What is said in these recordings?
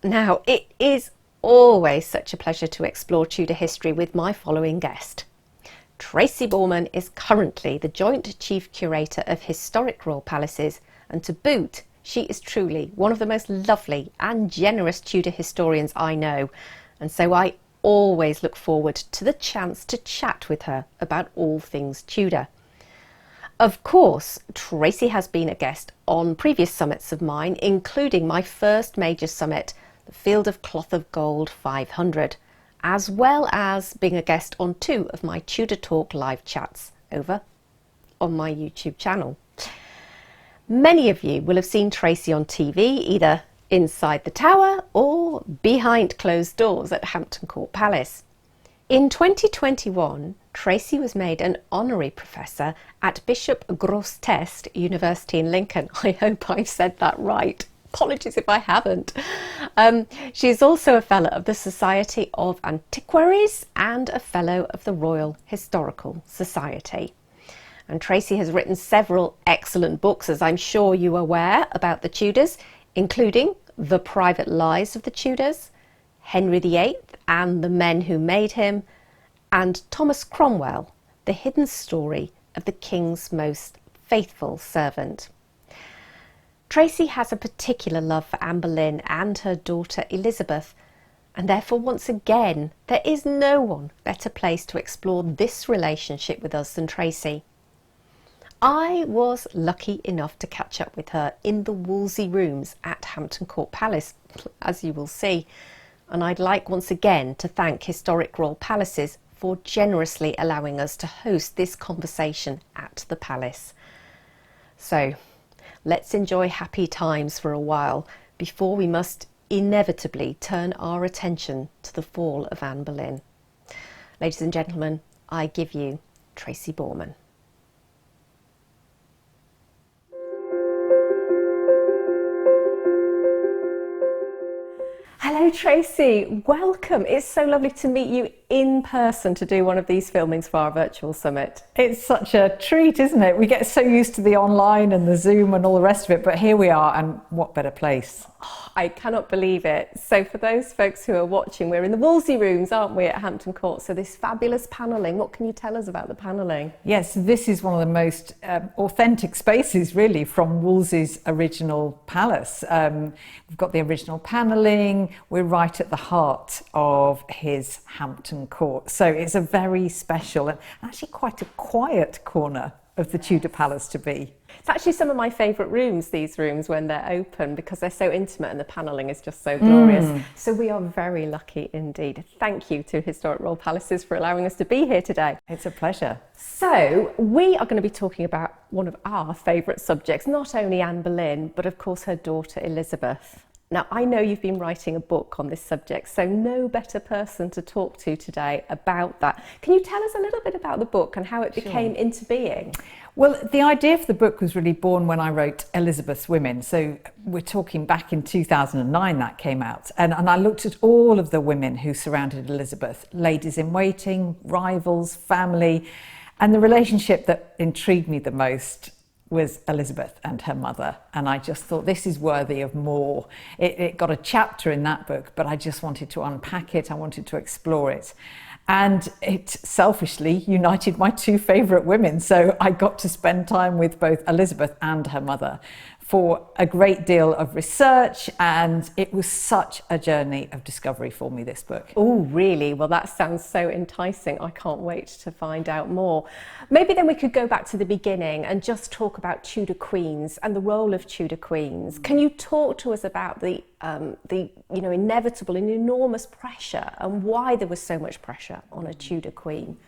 Now, it is always such a pleasure to explore Tudor history with my following guest. Tracy Borman is currently the Joint Chief Curator of Historic Royal Palaces, and to boot, she is truly one of the most lovely and generous Tudor historians I know, and so I always look forward to the chance to chat with her about all things Tudor. Of course, Tracy has been a guest on previous summits of mine, including my first major summit, the Field of Cloth of Gold 500, as well as being a guest on 2 of my Tudor Talk live chats over on my YouTube channel. Many of you will have seen Tracy on TV, either inside the tower or behind closed doors at Hampton Court Palace. In 2021, Tracy was made an honorary professor at Bishop Grosseteste University in Lincoln. I hope I've said that right. Apologies if I haven't. She's also a Fellow of the Society of Antiquaries and a Fellow of the Royal Historical Society. And Tracy has written several excellent books, as I'm sure you are aware, about the Tudors, including The Private Lives of the Tudors, Henry VIII and the Men Who Made Him, and Thomas Cromwell, The Hidden Story of the King's Most Faithful Servant. Tracy has a particular love for Anne Boleyn and her daughter Elizabeth, and therefore once again there is no one better placed to explore this relationship with us than Tracy. I was lucky enough to catch up with her in the Wolsey rooms at Hampton Court Palace, as you will see, and I'd like once again to thank Historic Royal Palaces for generously allowing us to host this conversation at the palace. So, let's enjoy happy times for a while before we must inevitably turn our attention to the fall of Anne Boleyn. Ladies and gentlemen, I give you Tracy Borman. Hello Tracy, welcome. It's so lovely to meet you in person to do one of these filmings for our virtual summit. It's such a treat, isn't it? We get so used to the online and the Zoom and all the rest of it, but here we are, and what better place? Oh, I cannot believe it. So for those folks who are watching, we're in the Wolsey rooms, aren't we, at Hampton Court? So this fabulous panelling. What can you tell us about the panelling? Yes, this is one of the most authentic spaces, really, from Wolsey's original palace. We've got the original panelling. We're right at the heart of his Hampton Court. So it's a very special and actually quite a quiet corner of the Tudor Palace to be. It's actually some of my favourite rooms, these rooms, when they're open, because they're so intimate and the panelling is just so glorious. So we are very lucky indeed. Thank you to Historic Royal Palaces for allowing us to be here today. It's a pleasure. So we are going to be talking about one of our favourite subjects, not only Anne Boleyn, but of course her daughter Elizabeth. Now, I know you've been writing a book on this subject, so no better person to talk to today about that. Can you tell us a little bit about the book and how it became into being? Well, the idea for the book was really born when I wrote Elizabeth's Women. So we're talking back in 2009 that came out. And I looked at all of the women who surrounded Elizabeth, ladies in waiting, rivals, family. And the relationship that intrigued me the most was Elizabeth and her mother, and I just thought this is worthy of more. It got a chapter in that book, but I just wanted to unpack it, I wanted to explore it. And it selfishly united my 2 favourite women, so I got to spend time with both Elizabeth and her mother for a great deal of research, and it was such a journey of discovery for me, this book. Oh, really? Well, that sounds so enticing. I can't wait to find out more. Maybe then we could go back to the beginning and just talk about Tudor queens and the role of Tudor queens. Can you talk to us about the inevitable and enormous pressure and why there was so much pressure on a Tudor queen?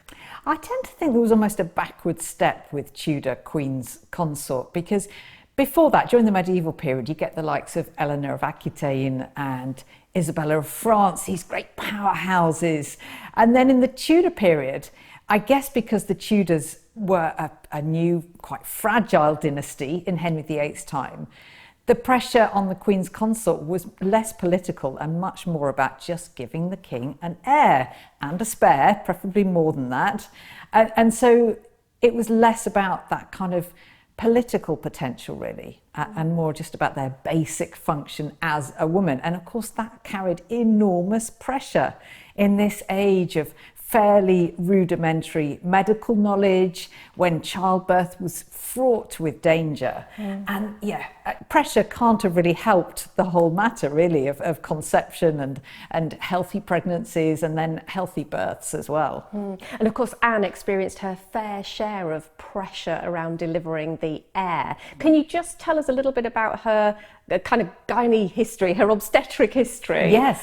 I tend to think there was almost a backward step with Tudor queens consort, because before that, during the medieval period, you get the likes of Eleanor of Aquitaine and Isabella of France, these great powerhouses. And then in the Tudor period, I guess because the Tudors were a new, quite fragile dynasty in Henry VIII's time, the pressure on the Queen's consort was less political and much more about just giving the king an heir and a spare, preferably more than that. And so it was less about that kind of political potential, really. and more just about their basic function as a woman. And of course, that carried enormous pressure in this age of fairly rudimentary medical knowledge, when childbirth was fraught with danger. And pressure can't have really helped the whole matter, really, of conception and healthy pregnancies and then healthy births as well. And of course, Anne experienced her fair share of pressure around delivering the heir. Can you just tell us a little bit about her kind of gynae history, her obstetric history? Yes,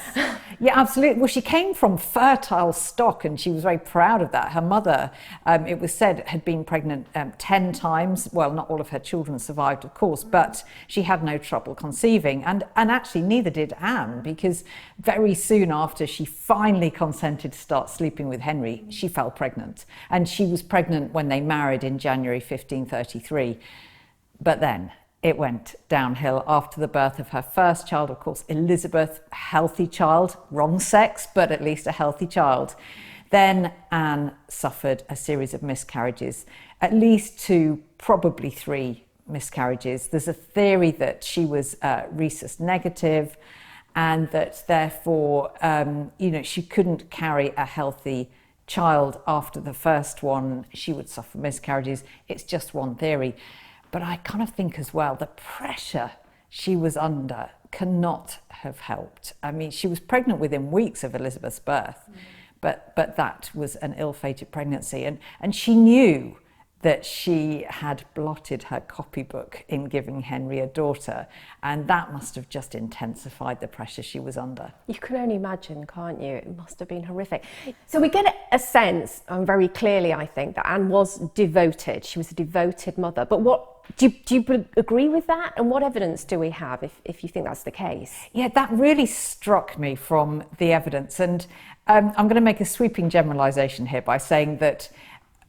yeah, absolutely. Well, she came from fertile stock and she was very proud of that. Her mother, it was said, had been pregnant 10 times. Well, not all of her children survived, of course, but she had no trouble conceiving. And actually neither did Anne, because very soon after she finally consented to start sleeping with Henry, she fell pregnant. And she was pregnant when they married in January 1533. But then it went downhill after the birth of her first child, of course, Elizabeth, healthy child, wrong sex, but at least a healthy child. Then Anne suffered a series of miscarriages, at least 2, probably 3 miscarriages. There's a theory that she was rhesus negative and that therefore, she couldn't carry a healthy child after the first one. She would suffer miscarriages. It's just one theory. But I kind of think as well, the pressure she was under cannot have helped. I mean, she was pregnant within weeks of Elizabeth's birth, but that was an ill-fated pregnancy. And she knew that she had blotted her copybook in giving Henry a daughter, and that must have just intensified the pressure she was under. You can only imagine, can't you? It must have been horrific. So we get a sense, very clearly, I think, that Anne was devoted. She was a devoted mother. But do you agree with that? And what evidence do we have if you think that's the case? Yeah, that really struck me from the evidence. And I'm going to make a sweeping generalisation here by saying that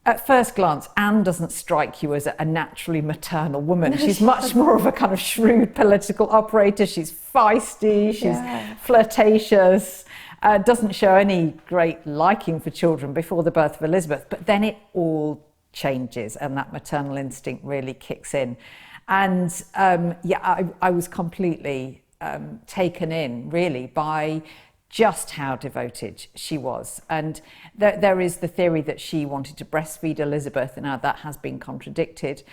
at first glance, Anne doesn't strike you as a naturally maternal woman. She's much more of a kind of shrewd political operator. She's feisty, she's flirtatious, doesn't show any great liking for children before the birth of Elizabeth. But then it all changes and that maternal instinct really kicks in. And I was completely taken in, really, by just how devoted she was. And there is the theory that she wanted to breastfeed Elizabeth, and now that has been contradicted,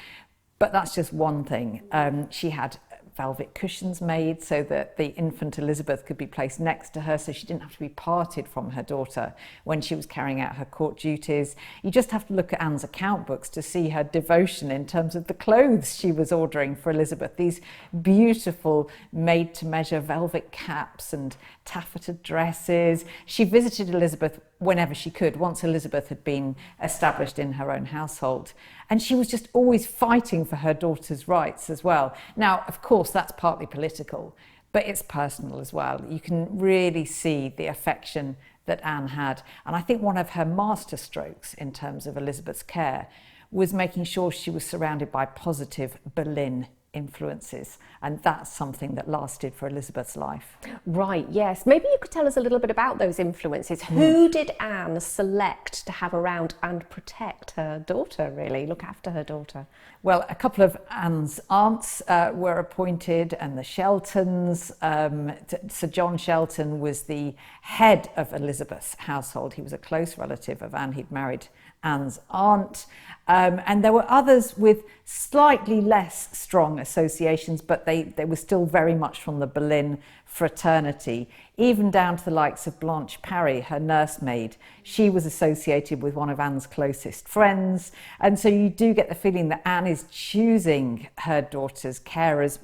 but that's just one thing. She had velvet cushions made so that the infant Elizabeth could be placed next to her, so she didn't have to be parted from her daughter when she was carrying out her court duties. You just have to look at Anne's account books to see her devotion in terms of the clothes she was ordering for Elizabeth. These beautiful made-to-measure velvet caps and taffeta dresses. She visited Elizabeth whenever she could, once Elizabeth had been established in her own household. And she was just always fighting for her daughter's rights as well. Now, of course, that's partly political, but it's personal as well. You can really see the affection that Anne had. And I think one of her masterstrokes in terms of Elizabeth's care was making sure she was surrounded by positive Boleyn influences, and that's something that lasted for Elizabeth's life. Right, yes. Maybe you could tell us a little bit about those influences. Who did Anne select to have around and protect her daughter, really, look after her daughter? Well, a couple of Anne's aunts were appointed, and the Sheltons. Sir John Shelton was the head of Elizabeth's household. He was a close relative of Anne. He'd married Anne's aunt. And there were others with slightly less strong associations, but they were still very much from the Boleyn fraternity, even down to the likes of Blanche Parry, her nursemaid. She was associated with one of Anne's closest friends. And so you do get the feeling that Anne is choosing her daughter's carers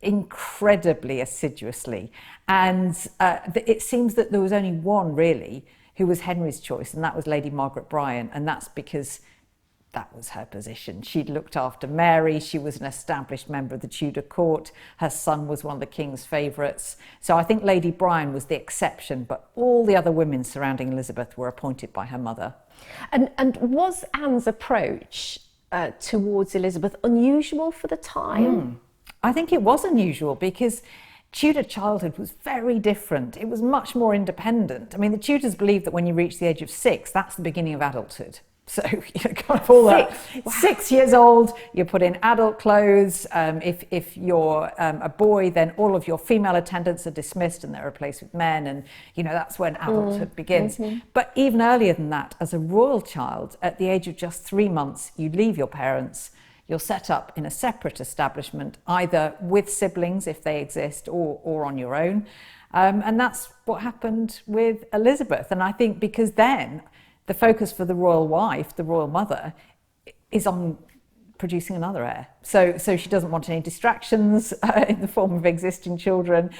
incredibly assiduously. And it seems that there was only one, really, who was Henry's choice, and that was Lady Margaret Bryan, and that's because that was her position. She'd looked after Mary, she was an established member of the Tudor court, her son was one of the king's favourites. So I think Lady Bryan was the exception, but all the other women surrounding Elizabeth were appointed by her mother. And was Anne's approach towards Elizabeth unusual for the time? I think it was unusual because Tudor childhood was very different. It was much more independent. I mean, the Tudors believed that when you reach the age of 6, that's the beginning of adulthood. So you kind of all that. Wow. 6 years old, you put in adult clothes. If you're a boy, then all of your female attendants are dismissed and they're replaced with men. And, that's when adulthood begins. Mm-hmm. But even earlier than that, as a royal child, at the age of just 3 months, you leave your parents. You're set up in a separate establishment, either with siblings, if they exist, or on your own. And that's what happened with Elizabeth. And I think because then the focus for the royal wife, the royal mother, is on producing another heir. So she doesn't want any distractions in the form of existing children.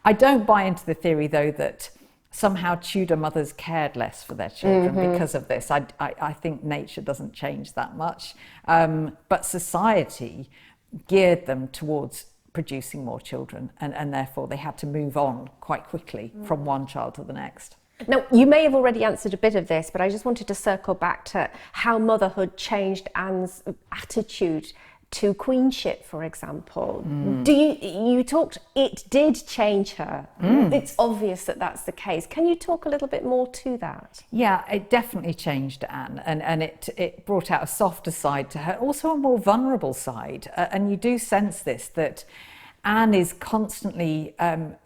I don't buy into the theory, though, that somehow Tudor mothers cared less for their children because of this. I think nature doesn't change that much. But society geared them towards producing more children, and therefore they had to move on quite quickly from one child to the next. Now, you may have already answered a bit of this, but I just wanted to circle back to how motherhood changed Anne's attitude to queenship, for example. You talked, it did change her. It's obvious that that's the case. Can you talk a little bit more to that? Yeah, it definitely changed Anne, and it brought out a softer side to her, also a more vulnerable side. And you do sense this, that Anne is constantly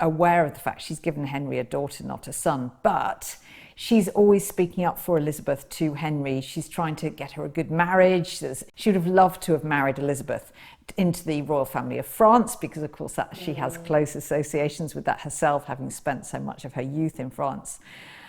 aware of the fact she's given Henry a daughter, not a son, but she's always speaking up for Elizabeth to Henry. She's trying to get her a good marriage. She would have loved to have married Elizabeth into the royal family of France, because of course she has close associations with that herself, having spent so much of her youth in France.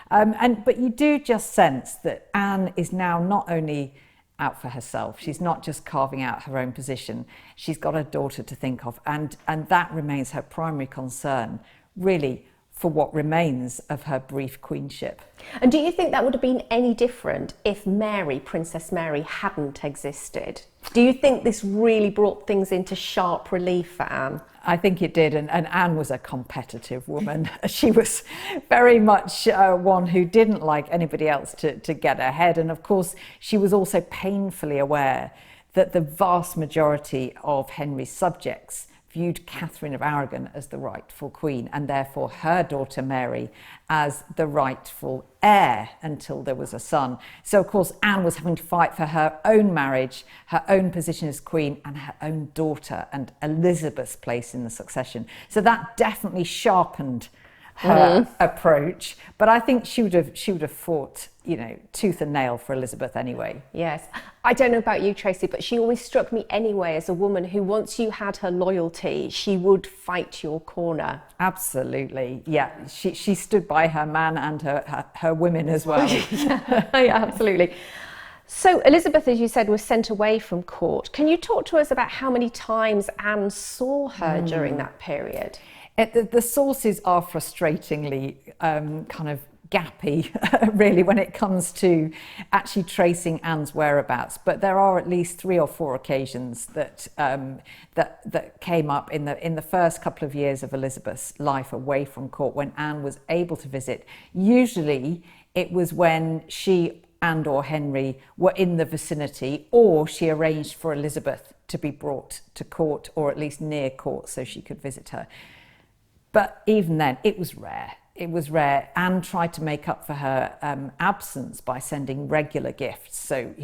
But you do just sense that Anne is now not only out for herself, she's not just carving out her own position, she's got a daughter to think of, and that remains her primary concern, really, for what remains of her brief queenship. And do you think that would have been any different if Mary, Princess Mary, hadn't existed? Do you think this really brought things into sharp relief for Anne? I think it did, and Anne was a competitive woman. She was very much one who didn't like anybody else to get ahead, and of course she was also painfully aware that the vast majority of Henry's subjects viewed Catherine of Aragon as the rightful queen, and therefore her daughter Mary as the rightful heir until there was a son. So of course Anne was having to fight for her own marriage, her own position as queen, and her own daughter and Elizabeth's place in the succession. So that definitely sharpened her approach, but I think she would have fought, tooth and nail for Elizabeth anyway. Yes. I don't know about you, Tracy, but she always struck me anyway as a woman who, once you had her loyalty, she would fight your corner. Absolutely. Yeah. She stood by her man and her women as well. Yeah, absolutely. So Elizabeth, as you said, was sent away from court. Can you talk to us about how many times Anne saw her during that period? The sources are frustratingly kind of gappy, really, when it comes to actually tracing Anne's whereabouts. But there are at least 3 or 4 occasions that came up in the first couple of years of Elizabeth's life away from court, when Anne was able to visit. Usually, it was when she and or Henry were in the vicinity, or she arranged for Elizabeth to be brought to court, or at least near court, so she could visit her. But even then, it was rare. It was rare. Anne tried to make up for her absence by sending regular gifts. So,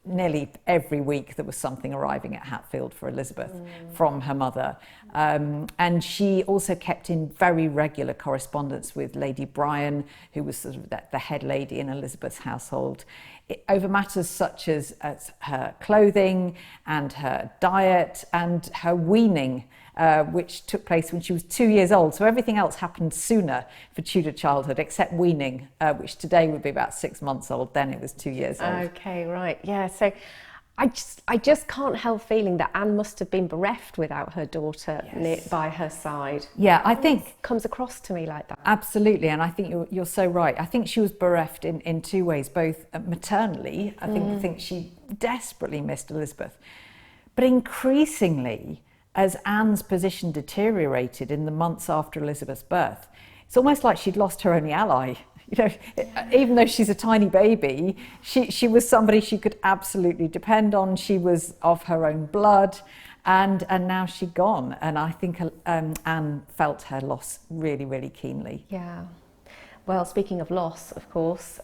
nearly every week there was something arriving at Hatfield for Elizabeth from her mother. And she also kept in very regular correspondence with Lady Bryan, who was sort of the head lady in Elizabeth's household, over matters such as her clothing and her diet and her weaning, which took place when she was 2 years old. So everything else happened sooner for Tudor childhood, except weaning, which today would be about 6 months old. Then it was 2 years old. Okay, right. Yeah, so I just can't help feeling that Anne must have been bereft without her daughter by her side. Yeah, I think it comes across to me like that. Absolutely, and I think you're so right. I think she was bereft in 2 ways, both maternally. I think she desperately missed Elizabeth, but increasingly, as Anne's position deteriorated in the months after Elizabeth's birth, it's almost like she'd lost her only ally. Even though she's a tiny baby, she was somebody she could absolutely depend on. She was of her own blood, and now she'd gone. And I think Anne felt her loss really, really keenly. Yeah. Well, speaking of loss, of course,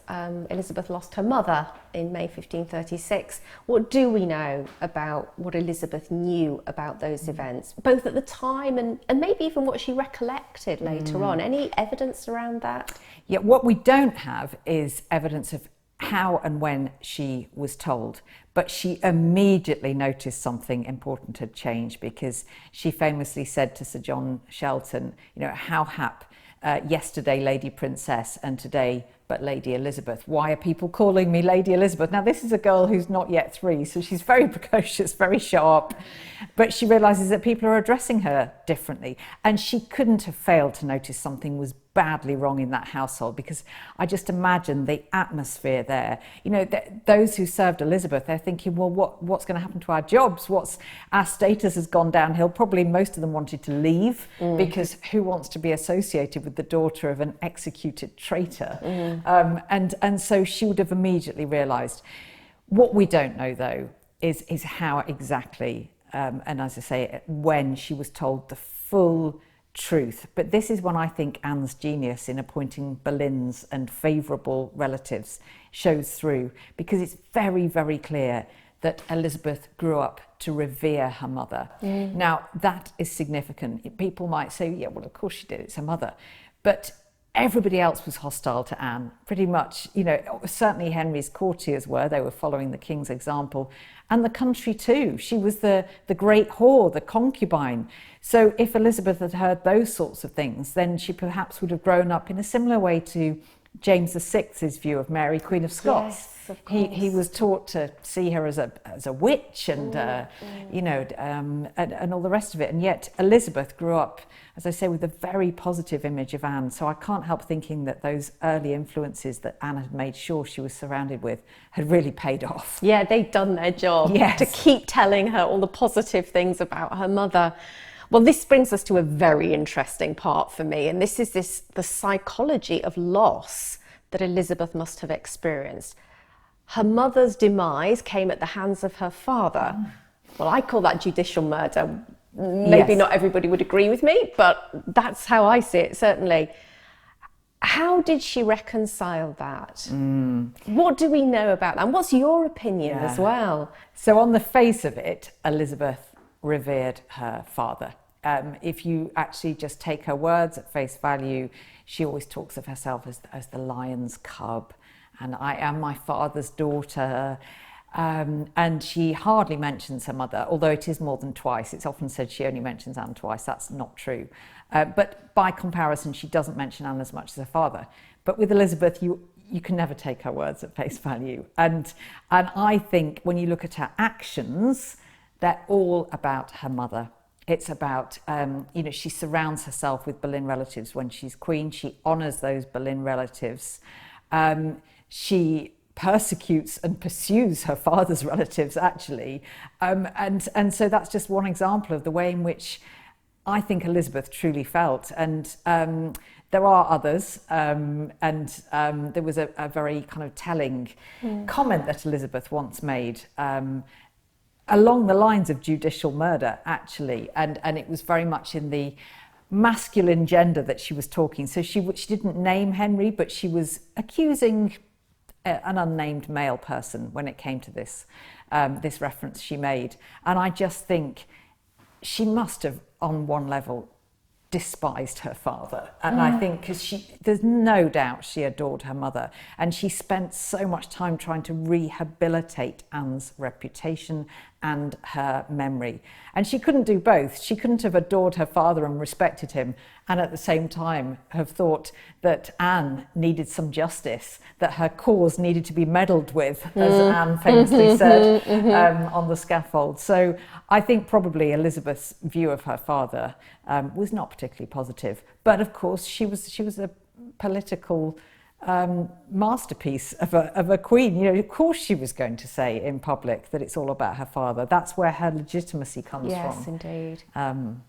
Elizabeth lost her mother in May 1536. What do we know about what Elizabeth knew about those events, both at the time and maybe even what she recollected later on? Any evidence around that? Yeah, what we don't have is evidence of how and when she was told, but she immediately noticed something important had changed, because she famously said to Sir John Shelton, how hap yesterday Lady Princess and today but Lady Elizabeth. Why are people calling me Lady Elizabeth? Now, this is a girl who's not yet 3, so she's very precocious, very sharp, but she realises that people are addressing her differently. And she couldn't have failed to notice something was badly wrong in that household, because I just imagine the atmosphere there. Those who served Elizabeth, they're thinking, well, what's going to happen to our jobs? Our status has gone downhill. Probably most of them wanted to leave, because who wants to be associated with the daughter of an executed traitor? And so she would have immediately realised. What we don't know, though, is how exactly, and as I say, when she was told the full truth. But this is when I think Anne's genius in appointing Boleyns and favourable relatives shows through, because it's very, very clear that Elizabeth grew up to revere her mother. Now, that is significant. People might say, yeah, well, of course she did, it's her mother. But everybody else was hostile to Anne, pretty much. Certainly Henry's courtiers were. They were following the king's example. And the country too. She was the great whore, the concubine. So if Elizabeth had heard those sorts of things, then she perhaps would have grown up in a similar way to James VI's view of Mary, Queen of Scots. Yes, of course. He was taught to see her as a witch and and all the rest of it. And yet Elizabeth grew up, as I say, with a very positive image of Anne. So I can't help thinking that those early influences that Anne had made sure she was surrounded with had really paid off. Yeah, they'd done their job. Yes. To keep telling her all the positive things about her mother. Well, this brings us to a very interesting part for me, and this is the psychology of loss that Elizabeth must have experienced. Her mother's demise came at the hands of her father. Well, I call that judicial murder. Maybe not everybody would agree with me, but that's how I see it, certainly. How did she reconcile that? What do we know about that? And what's your opinion as well? So on the face of it, Elizabeth revered her father. If you actually just take her words at face value, she always talks of herself as the lion's cub, and I am my father's daughter. And she hardly mentions her mother, although it is more than twice. It's often said she only mentions Anne twice. That's not true. But by comparison, she doesn't mention Anne as much as her father. But with Elizabeth, you can never take her words at face value. And I think when you look at her actions, they're all about her mother. It's about, she surrounds herself with Boleyn relatives when she's queen. She honours those Boleyn relatives. She persecutes and pursues her father's relatives, actually. And so that's just one example of the way in which I think Elizabeth truly felt. And there are others. There was a very kind of telling comment that Elizabeth once made, along the lines of judicial murder, actually, and it was very much in the masculine gender that she was talking. So she didn't name Henry, but she was accusing an unnamed male person when it came to this reference she made. And I just think she must have, on one level, despised her father. And I think because there's no doubt she adored her mother, and she spent so much time trying to rehabilitate Anne's reputation and her memory. And she couldn't do both. She couldn't have adored her father and respected him, and at the same time have thought that Anne needed some justice, that her cause needed to be meddled with, as Anne famously said on the scaffold. So I think probably Elizabeth's view of her father was not particularly positive. But of course, she was a political masterpiece of a queen. Of course she was going to say in public that it's all about her father. That's where her legitimacy comes from. Yes, indeed.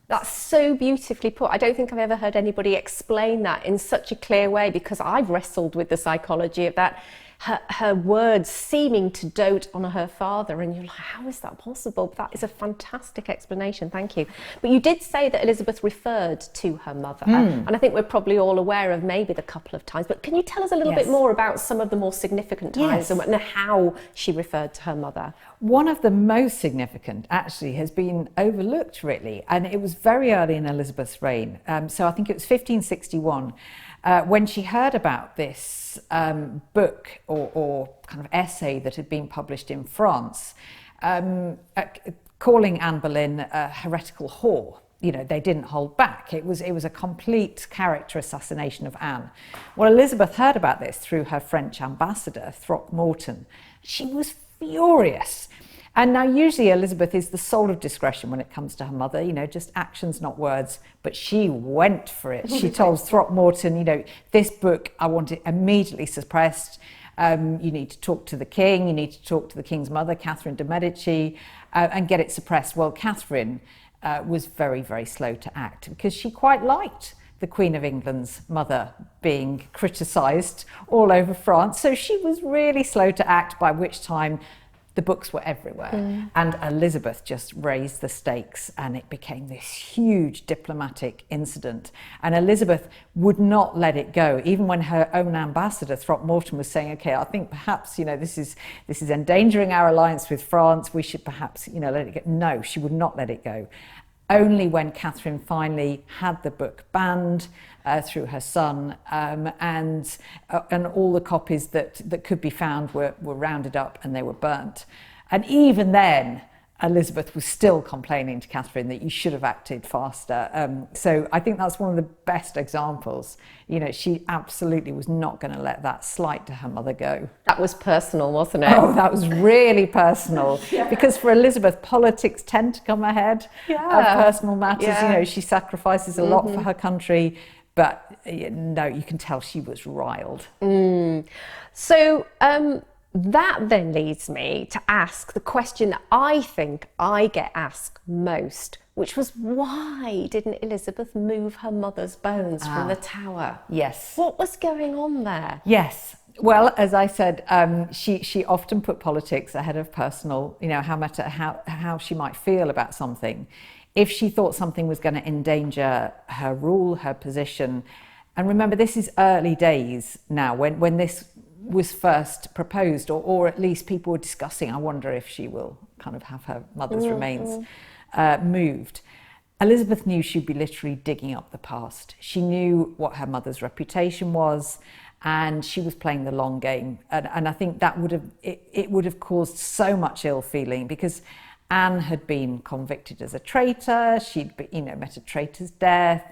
That's so beautifully put. I don't think I've ever heard anybody explain that in such a clear way, because I've wrestled with the psychology of that. her words seeming to dote on her father, and you're like, how is that possible? But that is a fantastic explanation, thank you. But you did say that Elizabeth referred to her mother, and I think we're probably all aware of maybe the couple of times, but can you tell us a little bit more about some of the more significant times and how she referred to her mother? One of the most significant actually has been overlooked really, and it was very early in Elizabeth's reign. So I think it was 1561 when she heard about this book or kind of essay that had been published in France, calling Anne Boleyn a heretical whore. You know, they didn't hold back. It was a complete character assassination of Anne. Well, Elizabeth heard about this through her French ambassador, Throckmorton. She was furious. And now usually Elizabeth is the soul of discretion when it comes to her mother, you know, just actions, not words, but she went for it. She told Throckmorton, you know, this book, I want it immediately suppressed. You need to talk to the king, you need to talk to the king's mother, Catherine de' Medici, and get it suppressed. Well, Catherine was very, very slow to act because she quite liked the Queen of England's mother being criticised all over France. So she was really slow to act, by which time the books were everywhere. And Elizabeth just raised the stakes and it became this huge diplomatic incident. And Elizabeth would not let it go, even when her own ambassador, Throckmorton, was saying, okay, I think perhaps, you know, this is endangering our alliance with France. We should perhaps, you know, let it go. No, she would not let it go. Only when Catherine finally had the book banned through her son, and all the copies that could be found were rounded up and they were burnt. And even then, Elizabeth was still complaining to Catherine that you should have acted faster. So I think that's one of the best examples. You know, she absolutely was not going to let that slight to her mother go. That was personal, wasn't it? Oh, that was really personal. Because for Elizabeth, politics tend to come ahead of personal matters. You know, she sacrifices a lot for her country, but no, you can tell she was riled. So that then leads me to ask the question that I think I get asked most, which was, why didn't Elizabeth move her mother's bones from the Tower? Yes. What was going on there? Yes. Well, as I said, she often put politics ahead of personal, you know, how she might feel about something. If she thought something was going to endanger her rule, her position, and remember, this is early days now when this was first proposed, or at least people were discussing, I wonder if she will kind of have her mother's remains moved. Elizabeth knew she'd be literally digging up the past. She knew what her mother's reputation was, and she was playing the long game. And I think that would have caused so much ill feeling, because Anne had been convicted as a traitor. She'd met a traitor's death.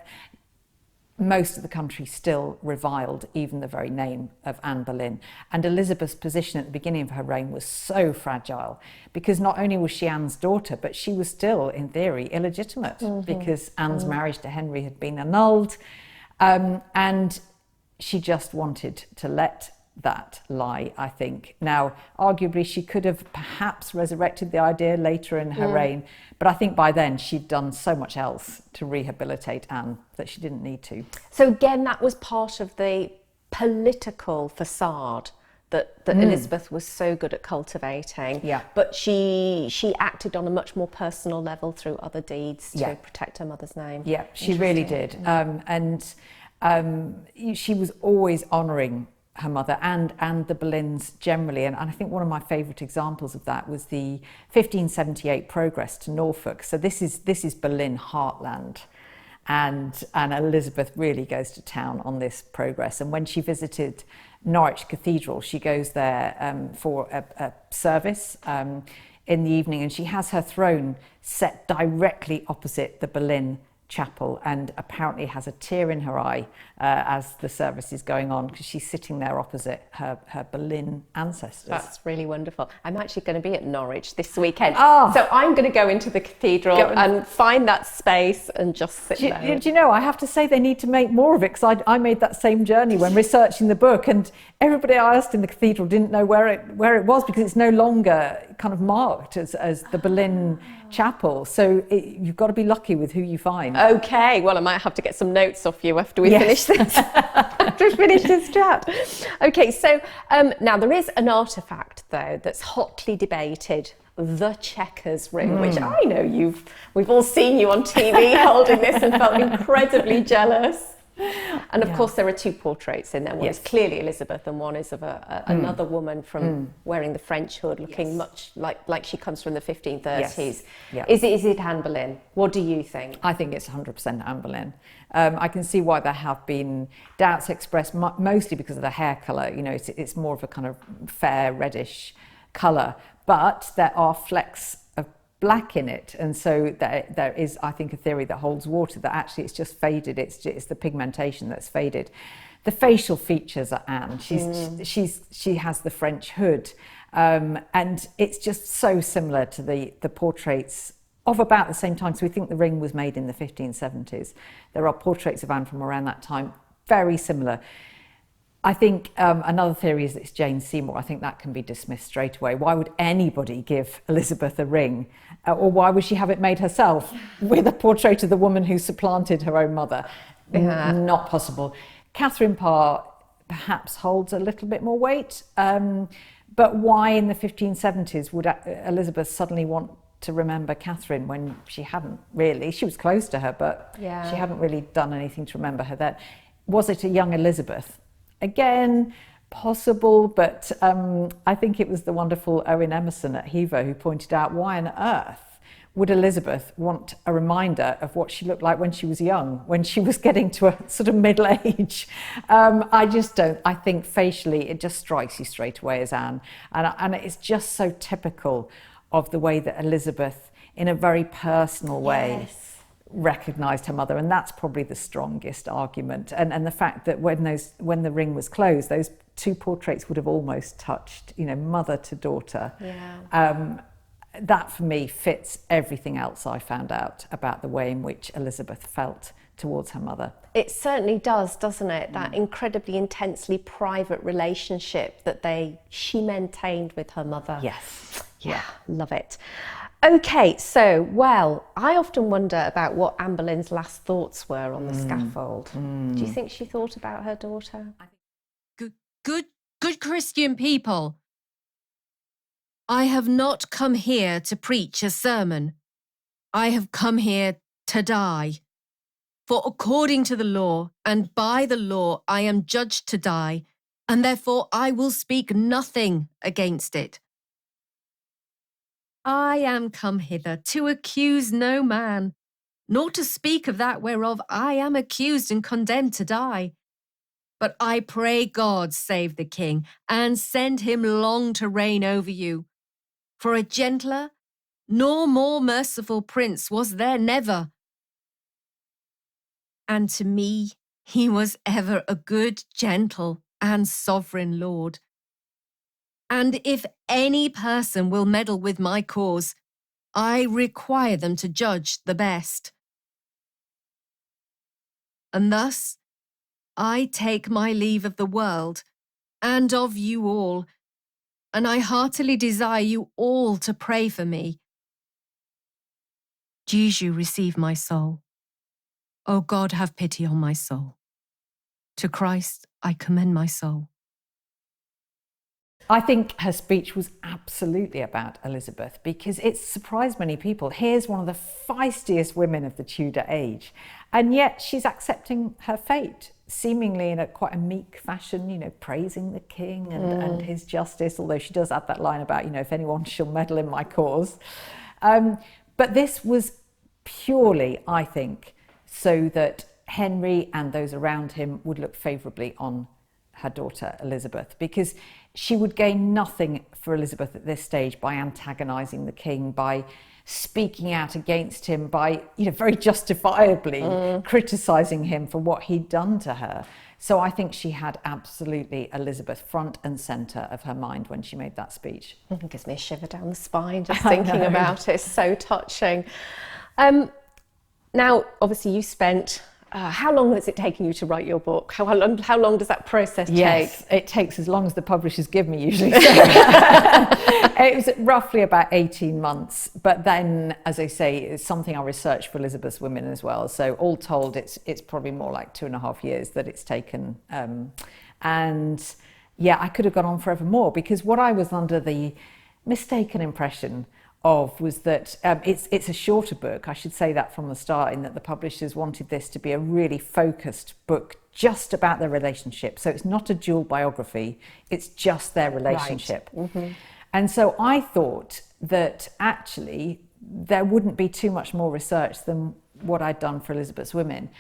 Most of the country still reviled even the very name of Anne Boleyn. And Elizabeth's position at the beginning of her reign was so fragile, because not only was she Anne's daughter, but she was still, in theory, illegitimate, because Anne's marriage to Henry had been annulled. And she just wanted to let that lie, I think. Now, arguably, she could have perhaps resurrected the idea later in her reign, but I think by then she'd done so much else to rehabilitate Anne that she didn't need to. So again, that was part of the political facade that Elizabeth was so good at cultivating. Yeah. But she acted on a much more personal level through other deeds to protect her mother's name. Yeah, she really did. And she was always honouring her mother and the Boleyns generally. And I think one of my favourite examples of that was the 1578 progress to Norfolk. So this is Boleyn heartland. And Elizabeth really goes to town on this progress. And when she visited Norwich Cathedral, she goes there for a service in the evening, and she has her throne set directly opposite the Boleyn chapel, and apparently has a tear in her eye as the service is going on, because she's sitting there opposite her Boleyn ancestors. That's really wonderful. I'm actually going to be at Norwich this weekend. So I'm going to go into the cathedral and find that space and just sit there. Do you know, I have to say they need to make more of it, because I made that same journey when researching the book, and everybody I asked in the cathedral didn't know where it was, because it's no longer kind of marked as the Boleyn chapel. So you've got to be lucky with who you find. Okay, well, I might have to get some notes off you after we finish this. After we finish this chat. Okay, so now there is an artefact though that's hotly debated. The checkers ring, which I know we've all seen you on TV holding this and felt incredibly jealous. And of course there are two portraits in there. One is clearly Elizabeth and one is of another woman from wearing the French hood, looking much like she comes from the 1530s. Yes. Is it Anne Boleyn? What do you think? I think it's 100% Anne Boleyn. I can see why there have been doubts expressed, mostly because of the hair colour. You know, it's more of a kind of fair reddish colour, but there are flecks of black in it, and so there is, I think, a theory that holds water that actually it's just faded. It's the pigmentation that's faded. The facial features are Anne. She has the French hood, and it's just so similar to the portraits of about the same time. So we think the ring was made in the 1570s. There are portraits of Anne from around that time, very similar. I think another theory is that it's Jane Seymour. I think that can be dismissed straight away. Why would anybody give Elizabeth a ring? Or why would she have it made herself with a portrait of the woman who supplanted her own mother? Not possible. Catherine Parr perhaps holds a little bit more weight. But why in the 1570s would Elizabeth suddenly want to remember Catherine when she hadn't really? She was close to her, but she hadn't really done anything to remember her then. Was it a young Elizabeth? Again, possible, but I think it was the wonderful Owen Emerson at Hever who pointed out, why on earth would Elizabeth want a reminder of what she looked like when she was young, when she was getting to a sort of middle age? I just don't. I think facially it just strikes you straight away as Anne. And it's just so typical of the way that Elizabeth, in a very personal way, recognised her mother, and that's probably the strongest argument. And the fact that when the ring was closed, those two portraits would have almost touched, you know, mother to daughter. That for me fits everything else I found out about the way in which Elizabeth felt towards her mother. It certainly does, doesn't it? That incredibly intensely private relationship that she maintained with her mother. Yes. Yeah, love it. Okay, so, well, I often wonder about what Anne Boleyn's last thoughts were on the scaffold. Do you think she thought about her daughter? Good Christian people, I have not come here to preach a sermon. I have come here to die. For according to the law, and by the law, I am judged to die, and therefore I will speak nothing against it. I am come hither to accuse no man, nor to speak of that whereof I am accused and condemned to die. But I pray God save the king, and send him long to reign over you. For a gentler, nor more merciful prince was there never. And to me he was ever a good, gentle, and sovereign lord. And if any person will meddle with my cause, I require them to judge the best. And thus I take my leave of the world and of you all, and I heartily desire you all to pray for me. Jesu, receive my soul. O God, have pity on my soul. To Christ I commend my soul. I think her speech was absolutely about Elizabeth because it surprised many people. Here's one of the feistiest women of the Tudor age, and yet she's accepting her fate, seemingly in quite a meek fashion, you know, praising the king and his justice, although she does add that line about, you know, if anyone shall meddle in my cause. But this was purely, I think, so that Henry and those around him would look favourably on her daughter Elizabeth, because she would gain nothing for Elizabeth at this stage by antagonising the king, by speaking out against him, by, you know, very justifiably criticising him for what he'd done to her. So I think she had absolutely Elizabeth front and centre of her mind when she made that speech. It gives me a shiver down the spine just thinking about it. It's so touching. Now, obviously you spent How long has it taken you to write your book? How long does that process take? Yes, it takes as long as the publishers give me usually. So it was roughly about 18 months. But then, as I say, it's something I researched for Elizabeth's Women as well. So all told, it's probably more like 2.5 years that it's taken. And yeah, I could have gone on forever more, because what I was under the mistaken impression of was that it's a shorter book. I should say that from the start, in that the publishers wanted this to be a really focused book just about their relationship. So it's not a dual biography, it's just their relationship. Right. Mm-hmm. And so I thought that actually there wouldn't be too much more research than what I'd done for Elizabeth's Women.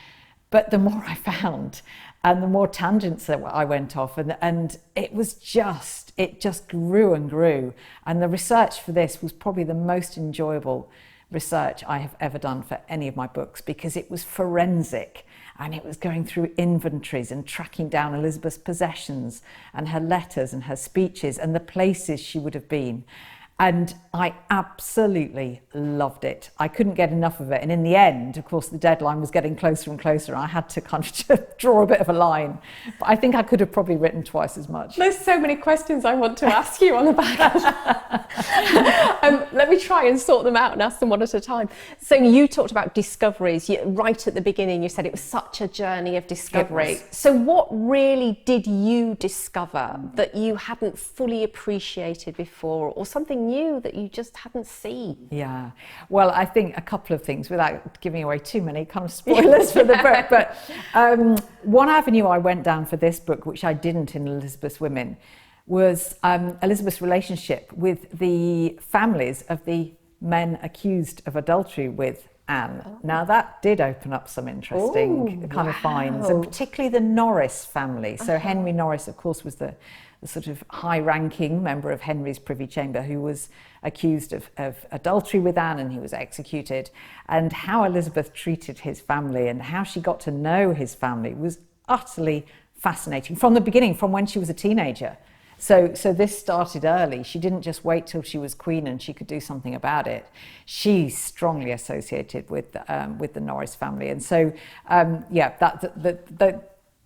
But the more I found, and the more tangents that I went off, and it just grew and grew. And the research for this was probably the most enjoyable research I have ever done for any of my books, because it was forensic, and it was going through inventories and tracking down Elizabeth's possessions and her letters and her speeches and the places she would have been. And I absolutely loved it. I couldn't get enough of it. And in the end, of course, the deadline was getting closer and closer. And I had to kind of draw a bit of a line. But I think I could have probably written twice as much. There's so many questions I want to ask you on the back of that. Let me try and sort them out and ask them one at a time. So you talked about discoveries. Right at the beginning, you said it was such a journey of discovery. So what really did you discover that you hadn't fully appreciated before, or something new that you just hadn't seen? Yeah, well, I think a couple of things, without giving away too many kind of spoilers for the book. But one avenue I went down for this book, which I didn't in Elizabeth's Women, was Elizabeth's relationship with the families of the men accused of adultery with Anne. Oh. Now that did open up some interesting kind of finds, and particularly the Norris family. So Henry Norris, of course, was the sort of high-ranking member of Henry's Privy Chamber, who was accused of adultery with Anne, and he was executed. And how Elizabeth treated his family and how she got to know his family was utterly fascinating from the beginning, from when she was a teenager. So this started early. She didn't just wait till she was queen and she could do something about it. She's strongly associated with the Norris family, and so the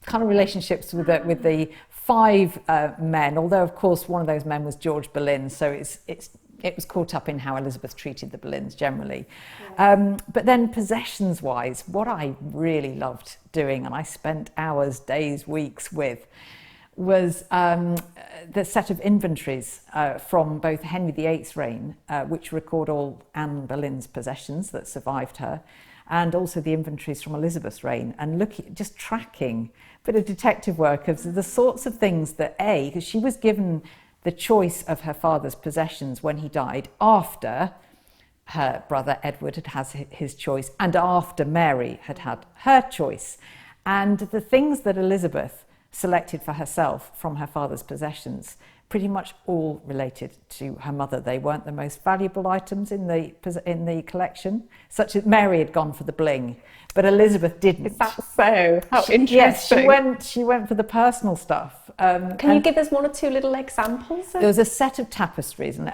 kind of relationships with the 5 men. Although of course one of those men was George Boleyn, so it was caught up in how Elizabeth treated the Boleyns generally. Yeah. But then possessions-wise, what I really loved doing, and I spent hours, days, weeks with, was the set of inventories from both Henry VIII's reign, which record all Anne Boleyn's possessions that survived her, and also the inventories from Elizabeth's reign, and just tracking a bit of detective work of the sorts of things that, because she was given the choice of her father's possessions when he died, after her brother Edward had had his choice, and after Mary had had her choice. And the things that Elizabeth selected for herself from her father's possessions pretty much all related to her mother. They weren't the most valuable items in the collection, such as Mary had gone for the bling, but Elizabeth didn't. Is that so? How interesting. Yes, she went for the personal stuff. Can you give us one or two little examples? There was a set of tapestries, and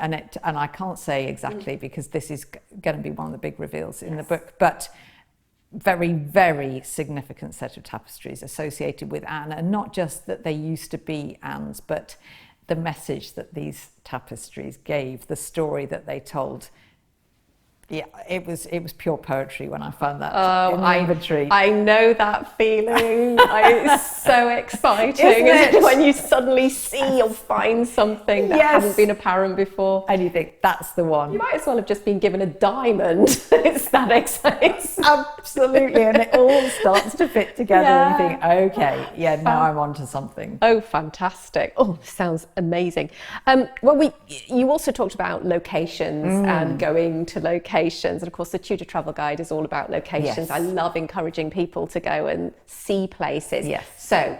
I can't say exactly because this is going to be one of the big reveals in the book, but very, very significant set of tapestries associated with Anne, and not just that they used to be Anne's, but the message that these tapestries gave, the story that they told. Yeah, it was pure poetry when I found that in the inventory. I know that feeling. It's so exciting, isn't it? When you suddenly see or find something that hadn't been apparent before. And you think, that's the one. You might as well have just been given a diamond. It's that exciting. Absolutely, and it all starts to fit together, and you think, okay, now I'm onto something. Oh, fantastic. Oh, sounds amazing. You also talked about locations and going to locations. And of course, the Tudor Travel Guide is all about locations. Yes. I love encouraging people to go and see places. Yes. So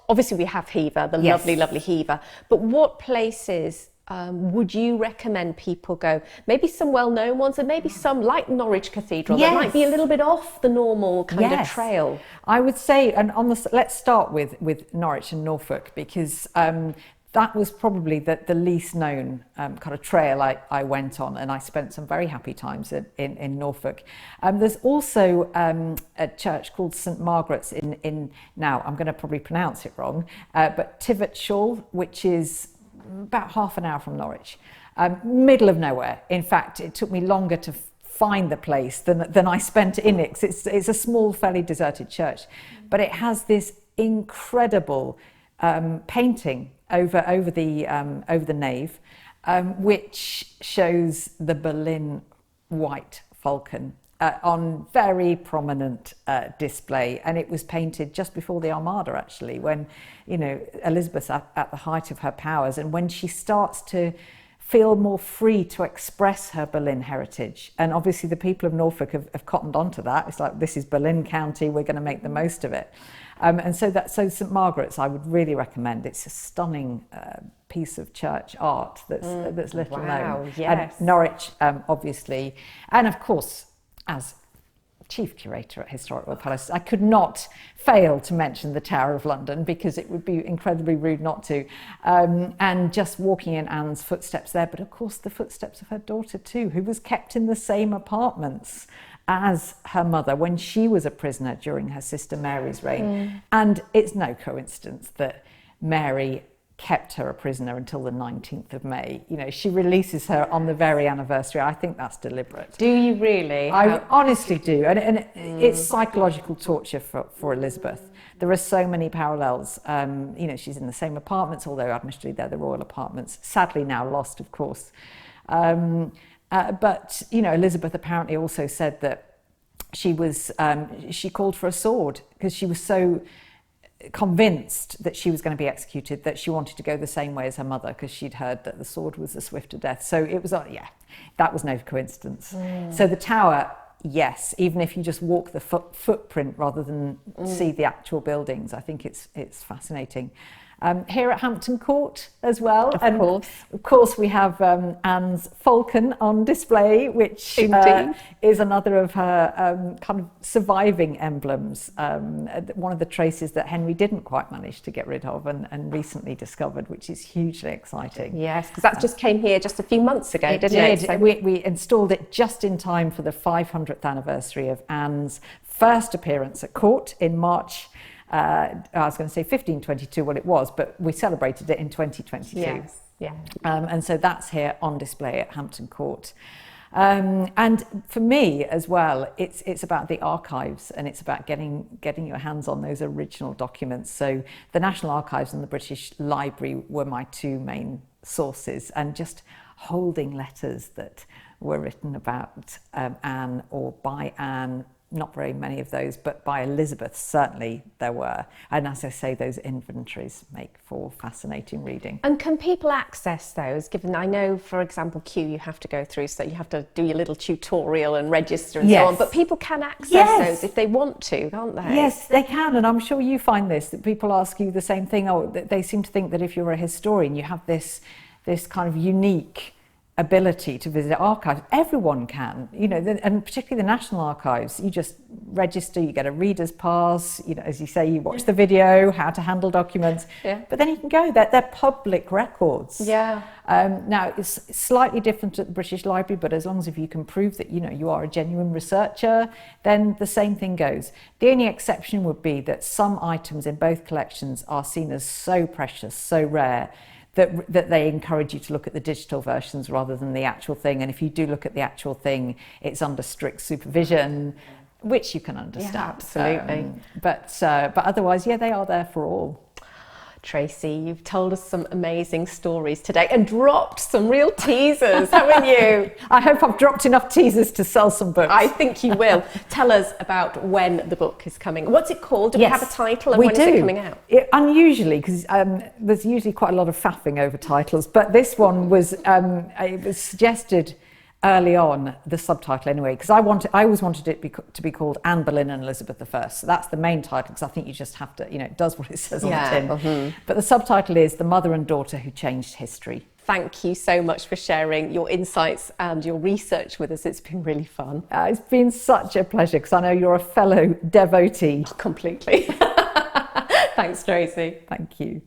obviously we have Hever, the lovely, lovely Hever, but what places would you recommend people go? Maybe some well-known ones, and maybe some like Norwich Cathedral that might be a little bit off the normal kind of trail. I would say, and let's start with Norwich and Norfolk, because that was probably the least known kind of trail I went on, and I spent some very happy times in Norfolk. There's also a church called St Margaret's in now I'm going to probably pronounce it wrong, but Tivotshall, which is about half an hour from Norwich, middle of nowhere. In fact, it took me longer to find the place than I spent in it. It's a small, fairly deserted church, but it has this incredible painting over the nave, which shows the Boleyn white falcon on very prominent display, and it was painted just before the Armada, actually, when Elizabeth's at the height of her powers, and when she starts to feel more free to express her Boleyn heritage. And obviously the people of Norfolk have cottoned onto that. It's like, this is Boleyn County, we're going to make the most of it. And so St Margaret's I would really recommend. It's a stunning piece of church art that's little known. Yes. And Norwich, obviously, and of course, as Chief Curator at Historic Royal Palace, I could not fail to mention the Tower of London, because it would be incredibly rude not to. And just walking in Anne's footsteps there, but of course the footsteps of her daughter too, who was kept in the same apartments as her mother when she was a prisoner during her sister Mary's reign. And it's no coincidence that Mary kept her a prisoner until the 19th of May. She releases her on the very anniversary. I think that's deliberate. Do you really? I honestly do. And it's psychological torture for Elizabeth. There are so many parallels. She's in the same apartments, although admittedly they're the royal apartments, sadly now lost, of course. But Elizabeth apparently also said that she called for a sword because she was so convinced that she was going to be executed that she wanted to go the same way as her mother, because she'd heard that the sword was the swifter death. So it was, that was no coincidence. So the Tower, yes, even if you just walk the footprint rather than see the actual buildings, I think it's fascinating. Here at Hampton Court as well. Of course, we have Anne's falcon on display, which is another of her kind of surviving emblems. One of the traces that Henry didn't quite manage to get rid of and recently discovered, which is hugely exciting. Yes, because that just came here just a few months ago, didn't it? So we installed it just in time for the 500th anniversary of Anne's first appearance at court in March. I was going to say 1522, well it was, but we celebrated it in 2022. Yes, yeah. And so that's here on display at Hampton Court. And for me as well, it's about the archives, and it's about getting your hands on those original documents. So the National Archives and the British Library were my two main sources, and just holding letters that were written about Anne or by Anne. Not very many of those, but by Elizabeth, certainly there were. And as I say, those inventories make for fascinating reading. And can people access those, given I know, for example, Q, you have to go through, so you have to do your little tutorial and register and so on, but people can access those if they want to, can't they? Yes, they can, and I'm sure you find this, that people ask you the same thing. They seem to think that if you're a historian, you have this kind of unique ability to visit archives. Everyone can, and particularly the National Archives. You just register, you get a reader's pass, as you say, you watch the video, how to handle documents, but then you can go. They're public records. Now it's slightly different at the British Library, but as long as if you can prove that you are a genuine researcher, then the same thing goes. The only exception would be that some items in both collections are seen as so precious, so rare, that they encourage you to look at the digital versions rather than the actual thing. And if you do look at the actual thing, it's under strict supervision, which you can understand. Yeah, absolutely. But otherwise, they are there for all. Tracy, you've told us some amazing stories today and dropped some real teasers, haven't you? I hope I've dropped enough teasers to sell some books. I think you will. Tell us about when the book is coming. What's it called? Do we have a title, and when is it coming out? Unusually, because there's usually quite a lot of faffing over titles, but this one was it was suggested early on, the subtitle anyway, because I always wanted it to be called Anne Boleyn and Elizabeth I. So that's the main title, because I think you just have to, it does what it says on the tin. But the subtitle is The Mother and Daughter Who Changed History. Thank you so much for sharing your insights and your research with us. It's been really fun. It's been such a pleasure, because I know you're a fellow devotee. Completely. Thanks, Tracy. Thank you.